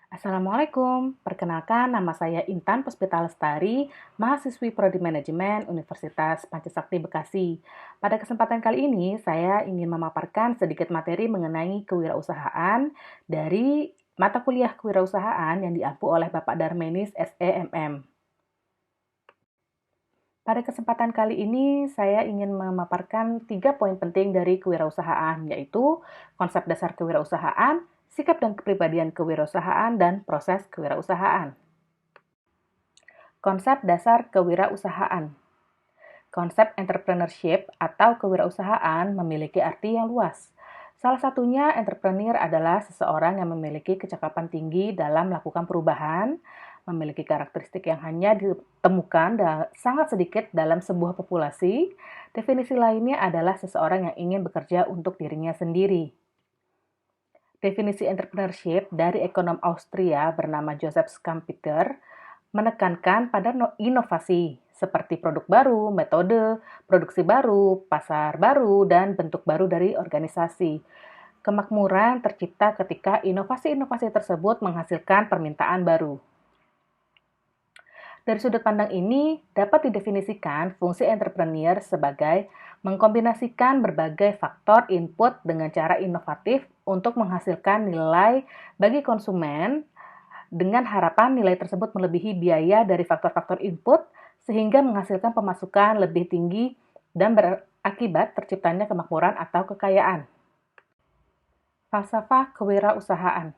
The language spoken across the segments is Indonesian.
Assalamualaikum, perkenalkan nama saya Intan Puspita Lestari, mahasiswi Prodi Manajemen Universitas Pancasakti Bekasi. Pada kesempatan kali ini, saya ingin memaparkan sedikit materi mengenai kewirausahaan dari mata kuliah kewirausahaan yang diampu oleh Bapak Darmenis SEMM. Pada kesempatan kali ini, saya ingin memaparkan 3 poin penting dari kewirausahaan, yaitu konsep dasar kewirausahaan, sikap dan kepribadian kewirausahaan, dan proses kewirausahaan. Konsep dasar kewirausahaan. Konsep entrepreneurship atau kewirausahaan memiliki arti yang luas. Salah satunya, entrepreneur adalah seseorang yang memiliki kecakapan tinggi dalam melakukan perubahan, memiliki karakteristik yang hanya ditemukan sangat sedikit dalam sebuah populasi. Definisi lainnya adalah seseorang yang ingin bekerja untuk dirinya sendiri. Definisi entrepreneurship dari ekonom Austria bernama Joseph Schumpeter menekankan pada inovasi seperti produk baru, metode produksi baru, pasar baru, dan bentuk baru dari organisasi. Kemakmuran tercipta ketika inovasi-inovasi tersebut menghasilkan permintaan baru. Dari sudut pandang ini, dapat didefinisikan fungsi entrepreneur sebagai mengkombinasikan berbagai faktor input dengan cara inovatif untuk menghasilkan nilai bagi konsumen dengan harapan nilai tersebut melebihi biaya dari faktor-faktor input sehingga menghasilkan pemasukan lebih tinggi dan berakibat terciptanya kemakmuran atau kekayaan. Falsafah kewirausahaan.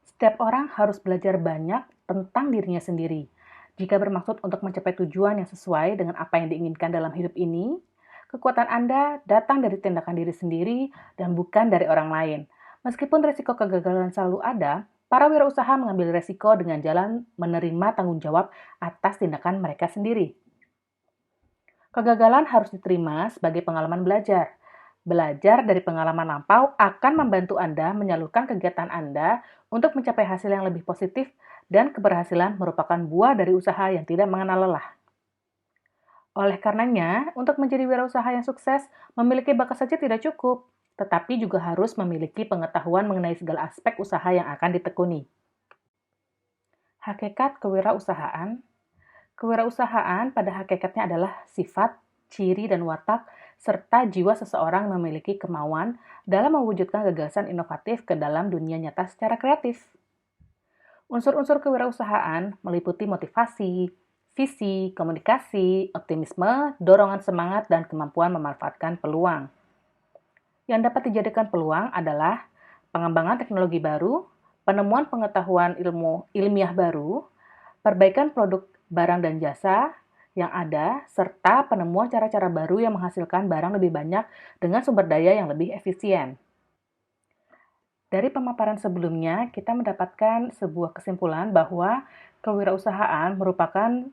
Setiap orang harus belajar banyak tentang dirinya sendiri. Jika bermaksud untuk mencapai tujuan yang sesuai dengan apa yang diinginkan dalam hidup ini, kekuatan Anda datang dari tindakan diri sendiri dan bukan dari orang lain. Meskipun risiko kegagalan selalu ada, para wirausaha mengambil risiko dengan jalan menerima tanggung jawab atas tindakan mereka sendiri. Kegagalan harus diterima sebagai pengalaman belajar. Belajar dari pengalaman lampau akan membantu Anda menyalurkan kegiatan Anda untuk mencapai hasil yang lebih positif dan keberhasilan merupakan buah dari usaha yang tidak mengenal lelah. Oleh karenanya, untuk menjadi wirausaha yang sukses, memiliki bakat saja tidak cukup, tetapi juga harus memiliki pengetahuan mengenai segala aspek usaha yang akan ditekuni. Hakikat kewirausahaan. Kewirausahaan pada hakikatnya adalah sifat, ciri, dan watak, serta jiwa seseorang memiliki kemauan dalam mewujudkan gagasan inovatif ke dalam dunia nyata secara kreatif. Unsur-unsur kewirausahaan meliputi motivasi, visi, komunikasi, optimisme, dorongan semangat, dan kemampuan memanfaatkan peluang. Yang dapat dijadikan peluang adalah pengembangan teknologi baru, penemuan pengetahuan ilmiah baru, perbaikan produk barang dan jasa yang ada, serta penemuan cara-cara baru yang menghasilkan barang lebih banyak dengan sumber daya yang lebih efisien. Dari pemaparan sebelumnya, kita mendapatkan sebuah kesimpulan bahwa kewirausahaan merupakan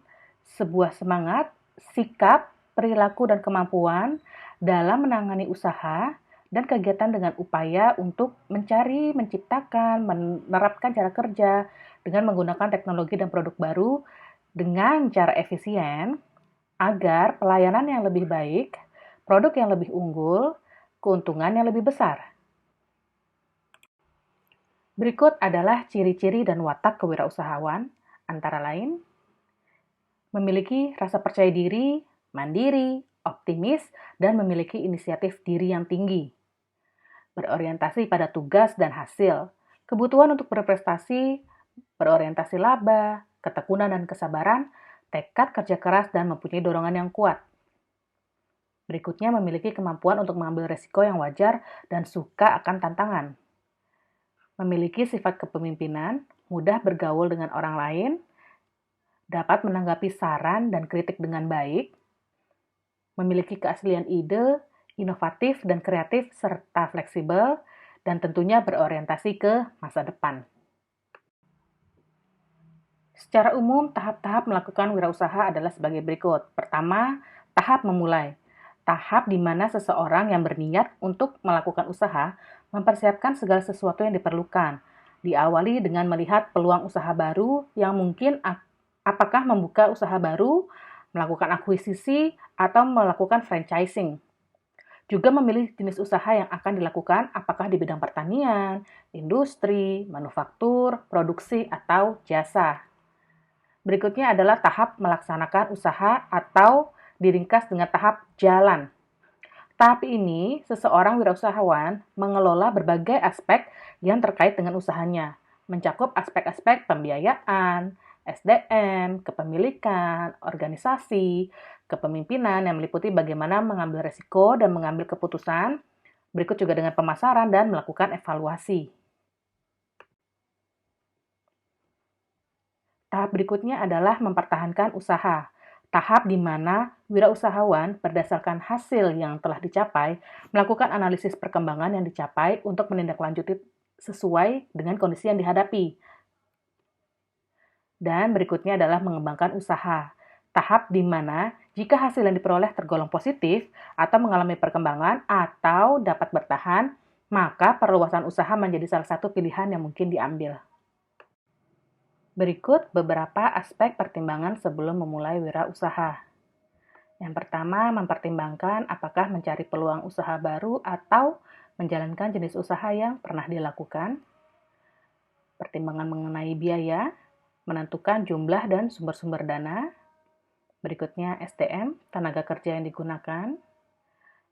sebuah semangat, sikap, perilaku, dan kemampuan dalam menangani usaha dan kegiatan dengan upaya untuk mencari, menciptakan, menerapkan cara kerja dengan menggunakan teknologi dan produk baru dengan cara efisien agar pelayanan yang lebih baik, produk yang lebih unggul, keuntungan yang lebih besar. Berikut adalah ciri-ciri dan watak kewirausahaan, antara lain, memiliki rasa percaya diri, mandiri, optimis, dan memiliki inisiatif diri yang tinggi. Berorientasi pada tugas dan hasil, kebutuhan untuk berprestasi, berorientasi laba, ketekunan dan kesabaran, tekad kerja keras, dan mempunyai dorongan yang kuat. Berikutnya memiliki kemampuan untuk mengambil risiko yang wajar dan suka akan tantangan. Memiliki sifat kepemimpinan, mudah bergaul dengan orang lain, dapat menanggapi saran dan kritik dengan baik, memiliki keaslian ide, inovatif dan kreatif, serta fleksibel, dan tentunya berorientasi ke masa depan. Secara umum, tahap-tahap melakukan wirausaha adalah sebagai berikut. Pertama, tahap memulai. Tahap di mana seseorang yang berniat untuk melakukan usaha mempersiapkan segala sesuatu yang diperlukan. Diawali dengan melihat peluang usaha baru yang mungkin apakah membuka usaha baru, melakukan akuisisi, atau melakukan franchising. Juga memilih jenis usaha yang akan dilakukan, apakah di bidang pertanian, industri, manufaktur, produksi, atau jasa. Berikutnya adalah tahap melaksanakan usaha atau diringkas dengan tahap jalan. Tahap ini, seseorang wirausahawan mengelola berbagai aspek yang terkait dengan usahanya, mencakup aspek-aspek pembiayaan, SDM, kepemilikan, organisasi, kepemimpinan yang meliputi bagaimana mengambil resiko dan mengambil keputusan, berikut juga dengan pemasaran dan melakukan evaluasi. Tahap berikutnya adalah mempertahankan usaha. Tahap di mana wirausahawan berdasarkan hasil yang telah dicapai, melakukan analisis perkembangan yang dicapai untuk menindaklanjuti sesuai dengan kondisi yang dihadapi. Dan berikutnya adalah mengembangkan usaha. Tahap di mana jika hasil yang diperoleh tergolong positif atau mengalami perkembangan atau dapat bertahan, maka perluasan usaha menjadi salah satu pilihan yang mungkin diambil. Berikut beberapa aspek pertimbangan sebelum memulai wirausaha. Yang pertama, mempertimbangkan apakah mencari peluang usaha baru atau menjalankan jenis usaha yang pernah dilakukan. Pertimbangan mengenai biaya, menentukan jumlah dan sumber-sumber dana. Berikutnya SDM, tenaga kerja yang digunakan.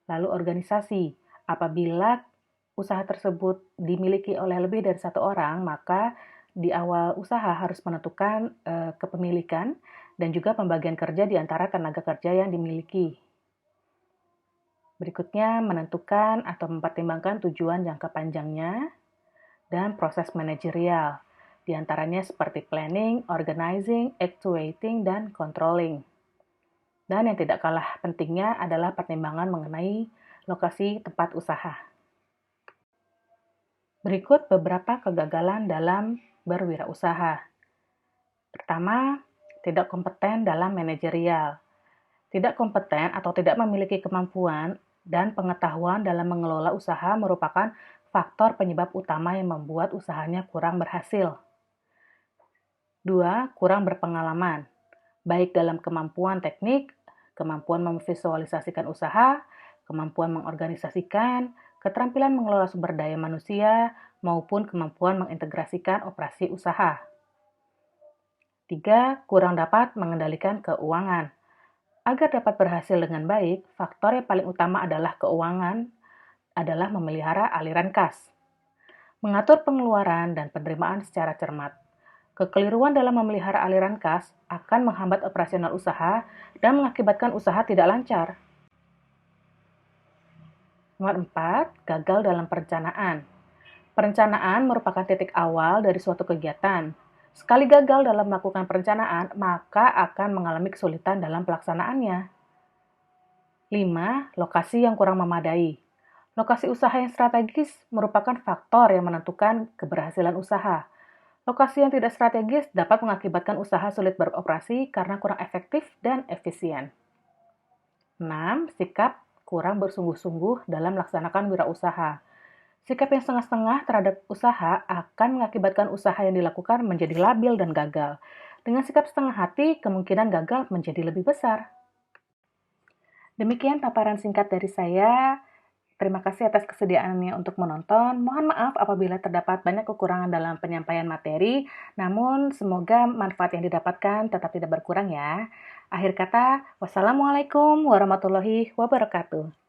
Lalu organisasi, apabila usaha tersebut dimiliki oleh lebih dari satu orang, maka di awal usaha harus menentukan kepemilikan dan juga pembagian kerja di antara tenaga kerja yang dimiliki. Berikutnya, menentukan atau mempertimbangkan tujuan jangka panjangnya dan proses manajerial, di antaranya seperti planning, organizing, actuating, dan controlling. Dan yang tidak kalah pentingnya adalah pertimbangan mengenai lokasi tempat usaha. Berikut beberapa kegagalan dalam berwirausaha. Pertama, tidak kompeten dalam manajerial. Tidak kompeten atau tidak memiliki kemampuan dan pengetahuan dalam mengelola usaha merupakan faktor penyebab utama yang membuat usahanya kurang berhasil. 2. Kurang berpengalaman, baik dalam kemampuan teknik, kemampuan memvisualisasikan usaha, kemampuan mengorganisasikan, keterampilan mengelola sumber daya manusia, maupun kemampuan mengintegrasikan operasi usaha. 3. Kurang dapat mengendalikan keuangan. Agar dapat berhasil dengan baik, faktor yang paling utama adalah keuangan, adalah memelihara aliran kas, mengatur pengeluaran dan penerimaan secara cermat. Kekeliruan dalam memelihara aliran kas akan menghambat operasional usaha dan mengakibatkan usaha tidak lancar. Nomor 4, gagal dalam perencanaan. Perencanaan merupakan titik awal dari suatu kegiatan. Sekali gagal dalam melakukan perencanaan, maka akan mengalami kesulitan dalam pelaksanaannya. 5. Lokasi yang kurang memadai. Lokasi usaha yang strategis merupakan faktor yang menentukan keberhasilan usaha. Lokasi yang tidak strategis dapat mengakibatkan usaha sulit beroperasi karena kurang efektif dan efisien. 6. Sikap kurang bersungguh-sungguh dalam melaksanakan wirausaha. Sikap yang setengah-setengah terhadap usaha akan mengakibatkan usaha yang dilakukan menjadi labil dan gagal. Dengan sikap setengah hati, kemungkinan gagal menjadi lebih besar. Demikian paparan singkat dari saya. Terima kasih atas kesediaannya untuk menonton. Mohon maaf apabila terdapat banyak kekurangan dalam penyampaian materi, namun semoga manfaat yang didapatkan tetap tidak berkurang ya. Akhir kata, wassalamualaikum warahmatullahi wabarakatuh.